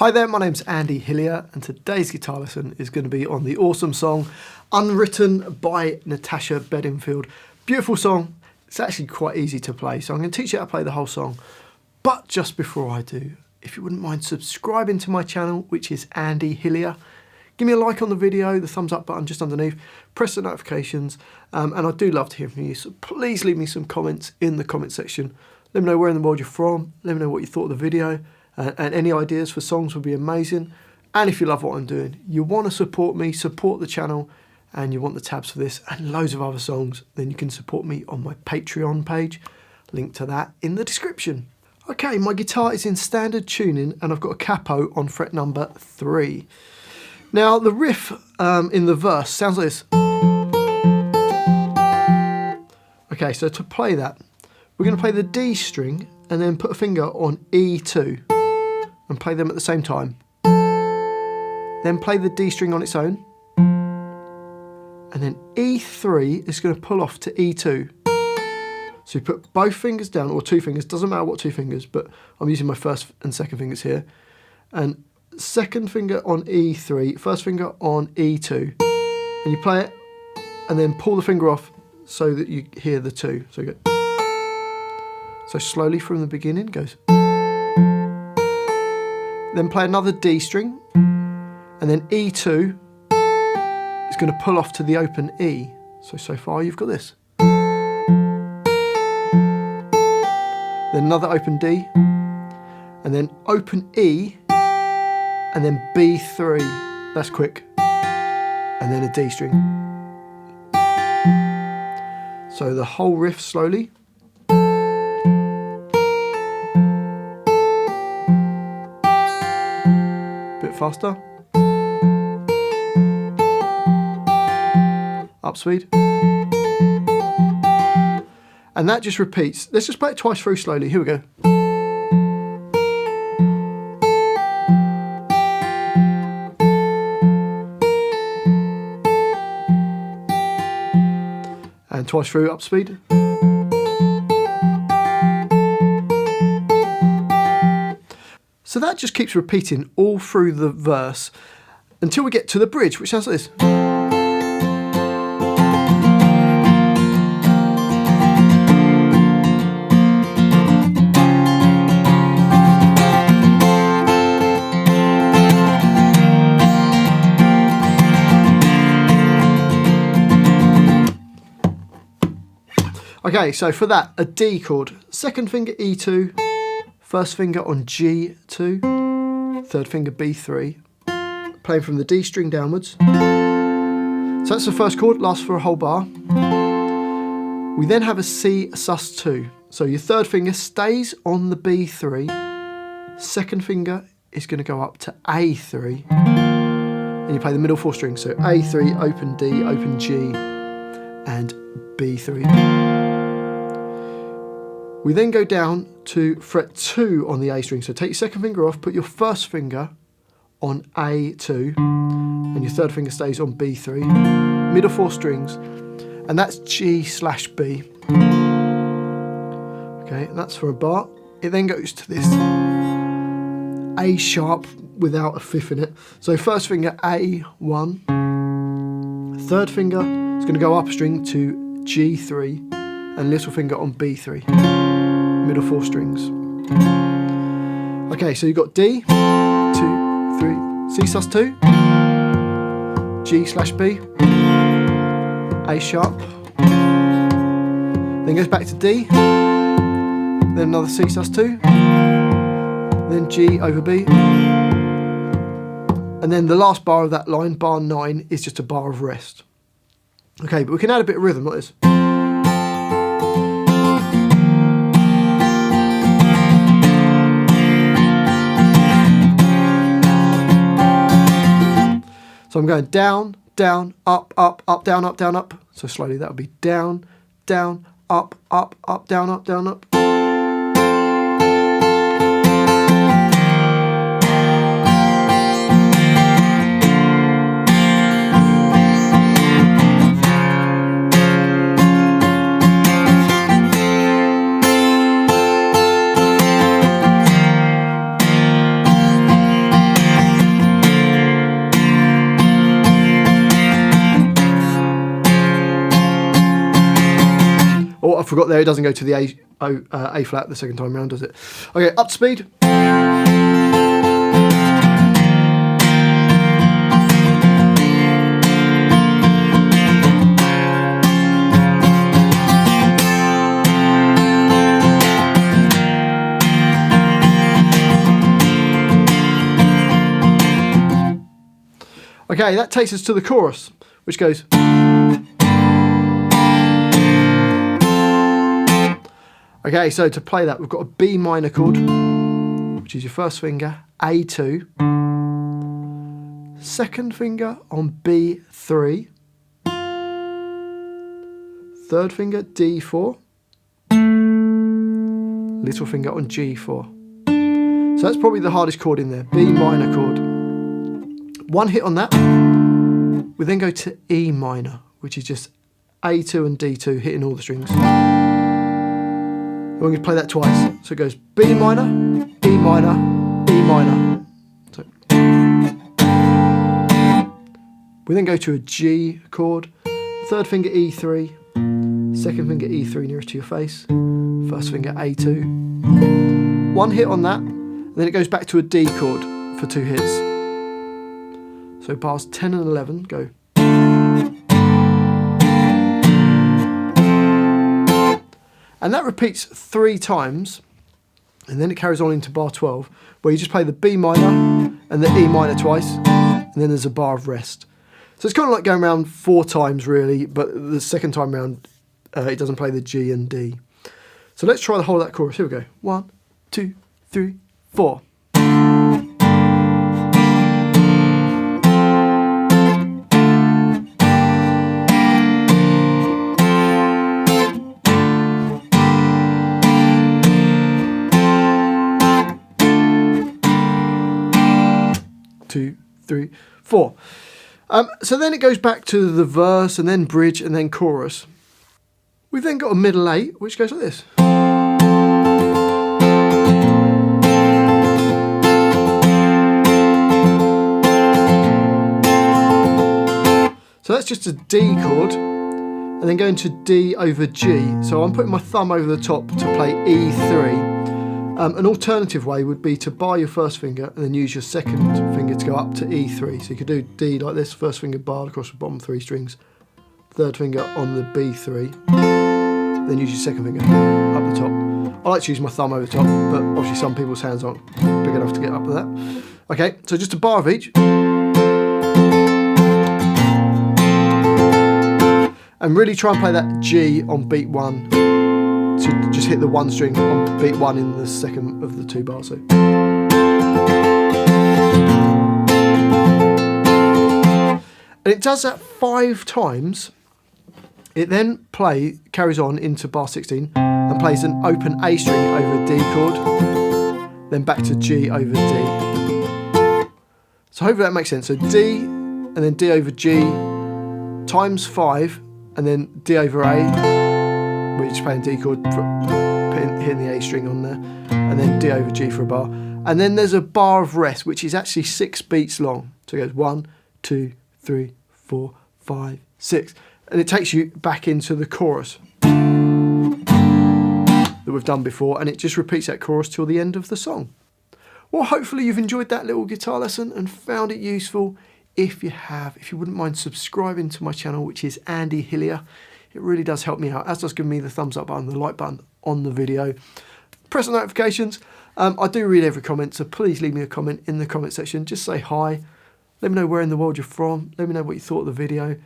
Hi there, my name's Andy Hillier and today's guitar lesson is going to be on the awesome song Unwritten by Natasha Bedingfield. Beautiful song, it's actually quite easy to play, so I'm going to teach you how to play the whole song. But just before I do, if you wouldn't mind subscribing to my channel, which is Andy Hillier, give me a like on the video, the thumbs up button just underneath, press the notifications, and I do love to hear from you, so please leave me some comments in the comment section. Let me know where in the world you're from, let me know what you thought of the video, and any ideas for songs would be amazing. And if you love what I'm doing, you want to support me, support the channel, and you want the tabs for this and loads of other songs, then you can support me on my Patreon page. Link to that in the description. Okay, my guitar is in standard tuning and I've got a capo on fret number 3. Now the riff in the verse sounds like this. Okay, so to play that, we're going to play the D string and then put a finger on E2 and play them at the same time. Then play the D string on its own, and then E3 is going to pull off to E2. So you put both fingers down, or two fingers, doesn't matter what two fingers, but I'm using my first and second fingers here. And second finger on E3, first finger on E2. And you play it, and then pull the finger off so that you hear the two. So you go. So slowly from the beginning goes. Then play another D string, and then E2 is going to pull off to the open E. So far you've got this. Then another open D, and then open E, and then B3. That's quick. And then a D string. So the whole riff slowly. Bit faster. Up speed. And that just repeats. Let's just play it twice through slowly. Here we go. And twice through, up speed. So that just keeps repeating all through the verse until we get to the bridge, which sounds like this. Okay, so for that, a D chord, second finger E2, first finger on G2, third finger B3, playing from the D string downwards. So that's the first chord, lasts for a whole bar. We then have a C sus2. So your third finger stays on the B3, second finger is going to go up to A3, and you play the middle four strings. So A3, open D, open G, and B3. We then go down to fret 2 on the A string. So take your second finger off, put your first finger on A2, and your third finger stays on B3. Middle four strings, and that's G/B. Okay, and that's for a bar. It then goes to this A sharp without a fifth in it. So first finger A1, third finger is going to go up a string to G3, and little finger on B3. Middle four strings. Okay, so you've got D, 2, 3, C sus2, G/B, A sharp, then goes back to D, then another C sus2, then G over B, and then the last bar of that line, bar 9, is just a bar of rest. Okay, but we can add a bit of rhythm like this. So I'm going down, down, up, up, up, down, up, down, up. So slowly that would be down, down, up, up, up, down, up, down, up. forgot there, it doesn't go to the A flat the second time round, does it? Okay, up to speed. Okay, that takes us to the chorus, which goes. Okay, so to play that, we've got a B minor chord, which is your first finger, A2, second finger on B3, third finger D4, little finger on G4. So that's probably the hardest chord in there, B minor chord. One hit on that, we then go to E minor, which is just A2 and D2 hitting all the strings. We're going to play that twice. So it goes B minor, E minor, E minor. So we then go to a G chord, third finger E3, second finger E3 nearest to your face, first finger A2. One hit on that, and then it goes back to a D chord for 2 hits. So bars 10 and 11 go. And that repeats 3 times, and then it carries on into bar 12, where you just play the B minor and the E minor twice, and then there's a bar of rest. So it's kind of like going around 4 times really, but the second time round it doesn't play the G and D. So let's try the whole of that chorus. Here we go. 1, 2, 3, 4. 2, 3, 4. So then it goes back to the verse and then bridge and then chorus. We've then got a middle 8 which goes like this. So that's just a D chord and then going to D over G. So I'm putting my thumb over the top to play E3. An alternative way would be to bar your first finger and then use your second finger to go up to E3. So you could do D like this, first finger barred across the bottom 3 strings, third finger on the B3, then use your second finger up the top. I like to use my thumb over the top, but obviously some people's hands aren't big enough to get up to that. Okay, so just a bar of each. And really try and play that G on beat 1. To just hit the 1 string on beat 1 in the second of the 2 bars. So. And it does that 5 times. It then carries on into bar 16 and plays an open A string over a D chord, then back to G over D. So hopefully that makes sense. So D and then D over G times 5 and then D over A. We're just playing D chord, hitting the A string on there, and then D over G for a bar. And then there's a bar of rest, which is actually 6 beats long. So it goes 1, 2, 3, 4, 5, 6. And it takes you back into the chorus that we've done before, and it just repeats that chorus till the end of the song. Well, hopefully you've enjoyed that little guitar lesson and found it useful. If you have, if you wouldn't mind subscribing to my channel, which is Andy Hillier. It really does help me out, as does give me the thumbs up button, the like button on the video. Press the notifications. I do read every comment, so please leave me a comment in the comment section. Just say hi. Let me know where in the world you're from. Let me know what you thought of the video.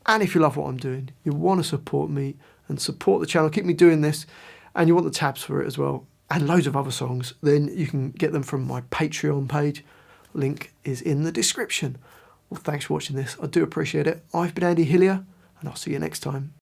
And if you love what I'm doing, you want to support me and support the channel, keep me doing this, and you want the tabs for it as well, and loads of other songs, then you can get them from my Patreon page. Link is in the description. Well, thanks for watching this. I do appreciate it. I've been Andy Hillier, and I'll see you next time.